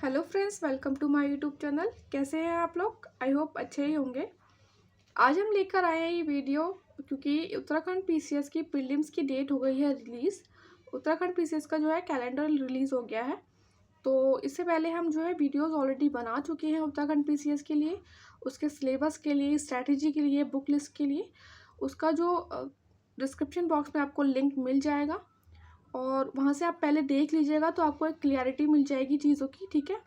Hello friends, welcome to my YouTube channel. कैसे हैं आप लोग? आई होप अच्छे ही होंगे। आज हम लेकर आए हैं ये वीडियो क्योंकि उत्तराखंड पीसीएस की प्रीलिम्स की डेट हो गई है रिलीज़। उत्तराखंड पीसीएस का जो है कैलेंडर रिलीज़ हो गया है। तो इससे पहले हम जो है वीडियोस ऑलरेडी बना चुके हैं उत्तराखंड पीसीएस के लिए, उसके सिलेबस के लिए, स्ट्रैटेजी के लिए, बुक लिस्ट के लिए। उसका जो डिस्क्रिप्शन बॉक्स में आपको लिंक मिल जाएगा और वहाँ से आप पहले देख लीजिएगा तो आपको एक क्लियरिटी मिल जाएगी चीज़ों की। ठीक है,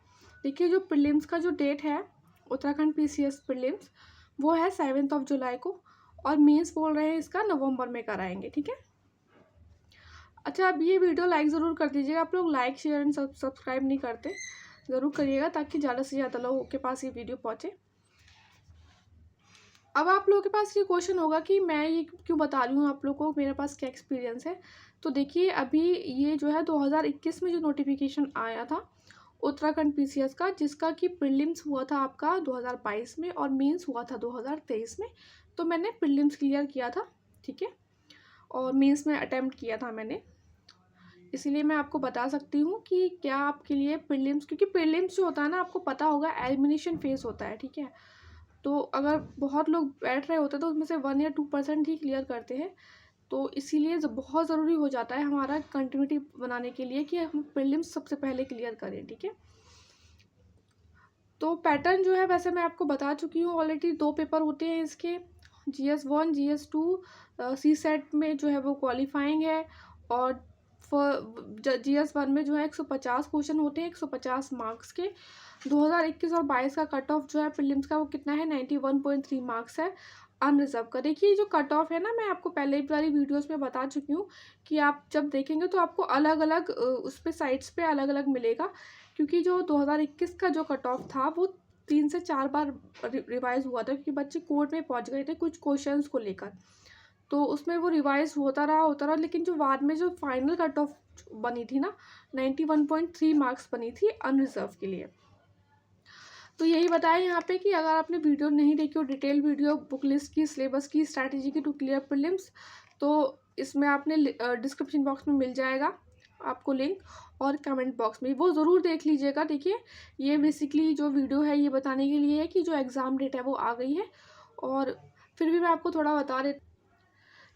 देखिए जो प्रीलिम्स का जो डेट है उत्तराखंड पीसीएस प्रीलिम्स, वो है 7 जुलाई को और मेंस बोल रहे हैं इसका नवंबर में कराएंगे। ठीक है, अच्छा अब ये वीडियो लाइक ज़रूर कर दीजिएगा। आप लोग लाइक शेयर एंड सब्सक्राइब नहीं करते, ज़रूर करिएगा ताकि ज़्यादा से ज़्यादा लोगों के पास ये वीडियो पहुँचे। अब आप लोगों के पास ये क्वेश्चन होगा कि मैं ये क्यों बता रही हूँ आप लोगों को, मेरे पास क्या एक्सपीरियंस है। तो देखिए अभी ये जो है 2021 में जो नोटिफिकेशन आया था उत्तराखंड पीसीएस का, जिसका कि प्रीलिम्स हुआ था आपका 2022 में और मेंस हुआ था 2023 में। तो मैंने प्रीलिम्स क्लियर किया था, ठीक है, और मेंस में अटेम्प्ट किया था मैंने। इसीलिए मैं आपको बता सकती हूँ कि क्या आपके लिए प्रीलिम्स, क्योंकि प्रीलिम्स जो होता है ना, आपको पता होगा एलिमिनेशन फेस होता है। ठीक है, तो अगर बहुत लोग बैठ रहे होते हैं तो उसमें से 1 या 2% ही क्लियर करते हैं। तो इसीलिए बहुत ज़रूरी हो जाता है हमारा कंटिन्यूटी बनाने के लिए कि हम प्रीलिम्स सबसे पहले क्लियर करें। ठीक है, तो पैटर्न जो है वैसे मैं आपको बता चुकी हूँ ऑलरेडी। 2 पेपर होते हैं इसके, GS1 GS2। CSET में जो है वो क्वालिफाइंग है और GS1 में जो है 150 क्वेश्चन होते हैं 150 मार्क्स के। 2021 और 22 का कट ऑफ जो है प्रीलिम्स का वो कितना है, 91.3 मार्क्स है अनरिजर्व का। देखिए जो कट ऑफ है ना, मैं आपको पहले ही वाली वीडियोस में बता चुकी हूँ कि आप जब देखेंगे तो आपको अलग अलग उस पे साइट्स पे अलग अलग मिलेगा, क्योंकि जो 2021 का जो कट ऑफ था वो 3 से 4 बार रिवाइज हुआ था, क्योंकि बच्चे कोर्ट में पहुंच गए थे कुछ क्वेश्चंस को लेकर। तो उसमें वो रिवाइज होता रहा, लेकिन जो बाद में जो फाइनल कट ऑफ बनी थी ना, 91.3 मार्क्स बनी थी अनरिजर्व के लिए। तो यही बताया यहाँ पे कि अगर आपने वीडियो नहीं देखी हो, डिटेल वीडियो बुक लिस्ट की, सिलेबस की, स्ट्रैटेजी की टू क्लियर प्रीलिम्स, तो इसमें आपने डिस्क्रिप्शन बॉक्स में मिल जाएगा आपको लिंक, और कमेंट बॉक्स में वो ज़रूर देख लीजिएगा। देखिए ये बेसिकली जो वीडियो है ये बताने के लिए है कि जो एग्ज़ाम डेट है वो आ गई है। और फिर भी मैं आपको थोड़ा बता देती।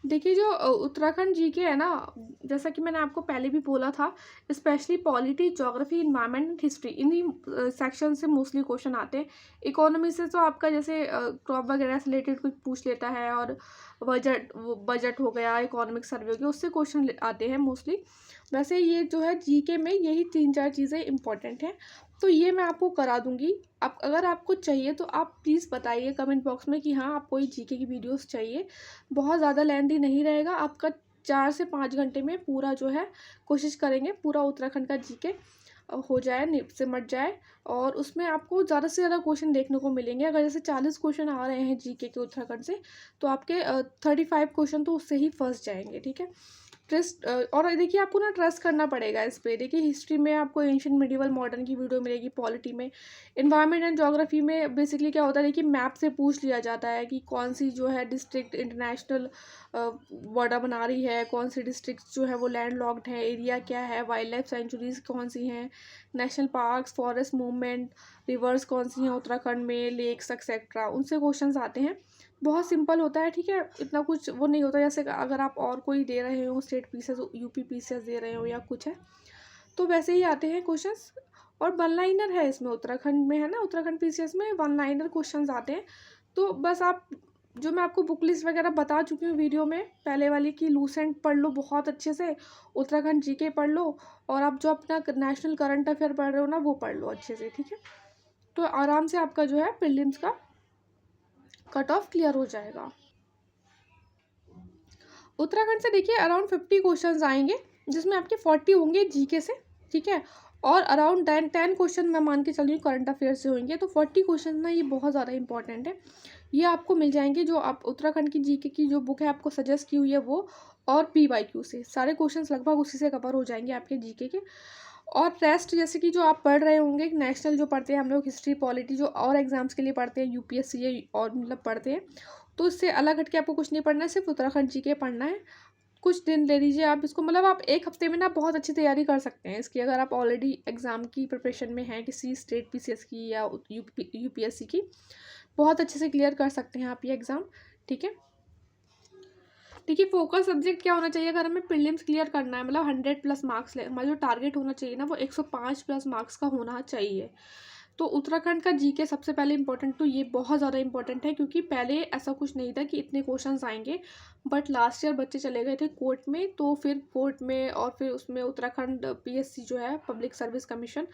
देखिए जो उत्तराखंड जीके है ना, जैसा कि मैंने आपको पहले भी बोला था, specially polity, geography, environment and history, इन्हीं सेक्शन से मोस्टली क्वेश्चन आते हैं। इकोनॉमी से तो आपका जैसे क्रॉप वगैरह से रिलेटेड कुछ पूछ लेता है, और बजट हो गया, इकोनॉमिक सर्वे हो गया, उससे क्वेश्चन आते हैं मोस्टली। वैसे ये जो है जीके में यही 3-4 चीज़ें इंपॉर्टेंट हैं, तो ये मैं आपको करा दूंगी। आप अगर आपको चाहिए तो आप प्लीज़ बताइए कमेंट बॉक्स में कि हाँ आपको ये जीके की वीडियोस चाहिए। बहुत ज़्यादा लेंथी नहीं रहेगा आपका, 4 से 5 घंटे में पूरा जो है कोशिश करेंगे पूरा उत्तराखंड का जीके हो जाए, सिमट जाए। और उसमें आपको ज़्यादा से ज़्यादा क्वेश्चन देखने को मिलेंगे। अगर जैसे 40 क्वेश्चन आ रहे हैं जीके के उत्तराखंड से, तो आपके 35 क्वेश्चन तो उससे ही फंस जाएंगे। ठीक है, ट्रस्ट, और देखिए आपको ना ट्रस्ट करना पड़ेगा इस पे। देखिए हिस्ट्री में आपको एंशिएंट, मिडिवल, मॉडर्न की वीडियो मिलेगी। पॉलिटी में, इन्वायरमेंट एंड ज्योग्राफी में बेसिकली क्या होता है, देखिए मैप से पूछ लिया जाता है कि कौन सी जो है डिस्ट्रिक्ट इंटरनेशनल बॉर्डर बना रही है, कौन सी डिस्ट्रिक्ट जो है वो लैंड लॉक्ड है, एरिया क्या है, वाइल्ड लाइफ सेंचुरीज कौन सी हैं, national parks, forest movement, reverse कौन सी हैं उत्तराखंड में, लेक्स एक्सेट्रा, उनसे क्वेश्चंस आते हैं। बहुत सिंपल होता है। ठीक है, इतना कुछ वो नहीं होता जैसे अगर आप और कोई दे रहे हो, स्टेट पीसीएस, यूपी पीसीएस दे रहे हो या कुछ है, तो वैसे ही आते हैं क्वेश्चंस। और वन लाइनर है इसमें, उत्तराखंड में है ना, उत्तराखंड पीसीएस में वन लाइनर क्वेश्चंस आते हैं। तो बस आप, जो मैं आपको बुक लिस्ट वगैरह बता चुकी हूँ वीडियो में पहले वाली, की लूसेंट पढ़ लो बहुत अच्छे से, उत्तराखंड जीके पढ़ लो, और आप जो अपना नेशनल करंट अफेयर पढ़ रहे हो ना वो पढ़ लो अच्छे से। ठीक है, तो आराम से आपका जो है प्रीलिम्स का कट ऑफ क्लियर हो जाएगा। उत्तराखंड से देखिए अराउंड 50 क्वेश्चंस आएंगे, जिसमें आपके 40 होंगे जीके से। ठीक है, और अराउंड 10 क्वेश्चन मैं मान के चल रही हूँ करंट अफेयर से होंगे। तो 40 क्वेश्चन ना ये बहुत ज़्यादा इंपॉर्टेंट है। ये आपको मिल जाएंगे, जो आप उत्तराखंड की जीके की जो बुक है आपको सजेस्ट की हुई है वो, और PYQ से सारे क्वेश्चंस लगभग उसी से कवर हो जाएंगे आपके जीके के। और रेस्ट जैसे कि जो आप पढ़ रहे होंगे नेशनल, जो पढ़ते हैं हम लोग हिस्ट्री, पॉलिटी, जो और एग्जाम्स के लिए पढ़ते हैं, UPSC और मतलब पढ़ते हैं, तो इससे अलग हटके आपको कुछ नहीं पढ़ना है, सिर्फ उत्तराखंड जीके पढ़ना है। कुछ दिन ले लीजिए आप इसको, मतलब आप एक हफ्ते में ना बहुत अच्छी तैयारी कर सकते हैं इसकी, अगर आप ऑलरेडी एग्ज़ाम की प्रिपरेशन में हैं किसी स्टेट पीसीएस की या यूपीएससी की, बहुत अच्छे से क्लियर कर सकते हैं आप ये एग्ज़ाम। ठीक है, देखिए फोकस सब्जेक्ट क्या होना चाहिए, अगर हमें प्रीलिम्स क्लियर करना है, मतलब 100+ मार्क्स ले, हमारा जो टारगेट होना चाहिए ना वो 105+ मार्क्स का होना चाहिए। तो उत्तराखंड का जीके सबसे पहले इंपॉर्टेंट, तो ये बहुत ज़्यादा इंपॉर्टेंट है, क्योंकि पहले ऐसा कुछ नहीं था कि इतने क्वेश्चंस आएंगे, बट लास्ट ईयर बच्चे चले गए थे कोर्ट में, तो फिर कोर्ट में और फिर उसमें उत्तराखंड पीएससी जो है पब्लिक सर्विस कमीशन,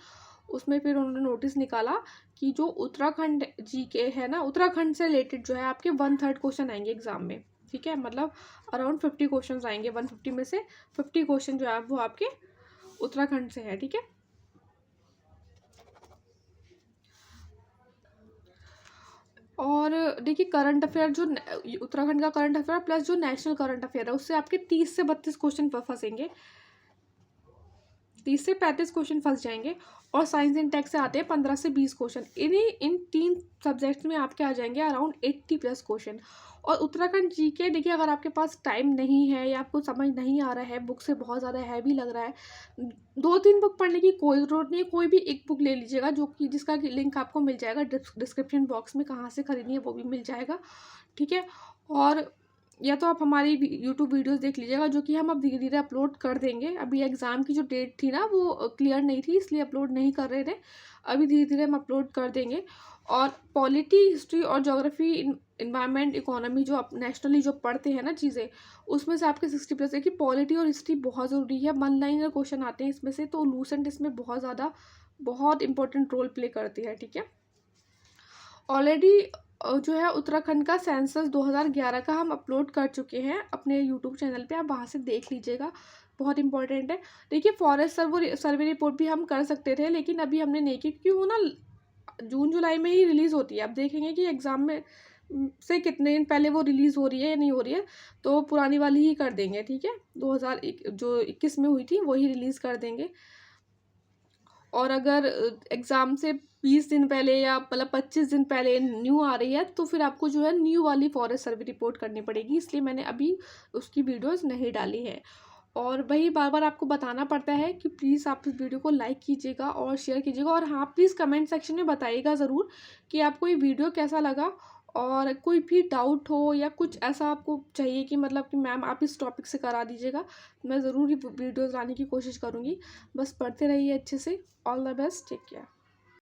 उसमें फिर उन्होंने नोटिस निकाला कि जो उत्तराखंड जीके है ना, उत्तराखंड से रिलेटेड जो है आपके 1/3 क्वेश्चन आएंगे एग्जाम में। ठीक है, मतलब अराउंड 50 क्वेश्चन आएंगे, 150 में से 50 क्वेश्चन जो है वो आपके उत्तराखंड से है। ठीक है, और देखिए करंट अफेयर जो उत्तराखंड का करंट अफेयर प्लस जो नेशनल करंट अफेयर है, उससे आपके 30 से 32 क्वेश्चन फंसेंगे, 30 से 35 क्वेश्चन फंस जाएंगे। और साइंस एंड टेक से आते हैं 15 से 20 क्वेश्चन, इन 3 सब्जेक्ट्स में आपके आ जाएंगे अराउंड 80+ क्वेश्चन। और उत्तराखंड जीके देखिए, अगर आपके पास टाइम नहीं है या आपको समझ नहीं आ रहा है, बुक से बहुत ज़्यादा हैवी लग रहा है, 2-3 बुक पढ़ने की कोई ज़रूरत नहीं है, कोई भी एक बुक ले लीजिएगा, जो कि जिसका कि लिंक आपको मिल जाएगा डिस्क्रिप्शन बॉक्स में, कहाँ से खरीदनी है वो भी मिल जाएगा। ठीक है, और या तो आप हमारी यूट्यूब वीडियोस देख लीजिएगा, जो कि हम अब धीरे धीरे अपलोड कर देंगे। अभी एग्ज़ाम की जो डेट थी ना वो क्लियर नहीं थी, इसलिए अपलोड नहीं कर रहे थे, अभी धीरे धीरे हम अपलोड कर देंगे। और पॉलिटी, हिस्ट्री और ज्योग्राफी, इन्वायरमेंट, इकोनॉमी जो आप नेशनली जो पढ़ते हैं ना चीज़ें, उसमें से आपके 60+ है कि पॉलिटी और हिस्ट्री बहुत ज़रूरी है, 1-लाइनर क्वेश्चन आते हैं इसमें से, तो लूसेंट इसमें बहुत ज़्यादा बहुत इंपॉर्टेंट रोल प्ले करती है। ठीक है, ऑलरेडी जो है उत्तराखंड का सेंसस 2011 का हम अपलोड कर चुके हैं अपने यूट्यूब चैनल पे, आप वहाँ से देख लीजिएगा, बहुत इंपॉर्टेंट है। देखिए फॉरेस्ट सर्वे रिपोर्ट भी हम कर सकते थे, लेकिन अभी हमने नहीं की, क्योंकि वो ना जून जुलाई में ही रिलीज़ होती है। अब देखेंगे कि एग्ज़ाम में से कितने दिन पहले वो रिलीज़ हो रही है या नहीं हो रही है, तो पुरानी वाली ही कर देंगे। ठीक है, 2021 में हुई थी वही रिलीज़ कर देंगे। और अगर एग्ज़ाम से 20 दिन पहले या मतलब 25 दिन पहले न्यू आ रही है, तो फिर आपको जो है न्यू वाली फॉरेस्ट सर्वे रिपोर्ट करनी पड़ेगी, इसलिए मैंने अभी उसकी वीडियोस नहीं डाली है। और वही बार बार आपको बताना पड़ता है कि प्लीज़ आप इस वीडियो को लाइक कीजिएगा और शेयर कीजिएगा, और हाँ प्लीज़ कमेंट सेक्शन में बताइएगा ज़रूर कि आपको ये वीडियो कैसा लगा। और कोई भी डाउट हो या कुछ ऐसा आपको चाहिए कि मतलब कि मैम आप इस टॉपिक से करा दीजिएगा, मैं ज़रूर ये वीडियोज़ लाने की कोशिश करूँगी। बस पढ़ते रहिए अच्छे से। All the best, take care.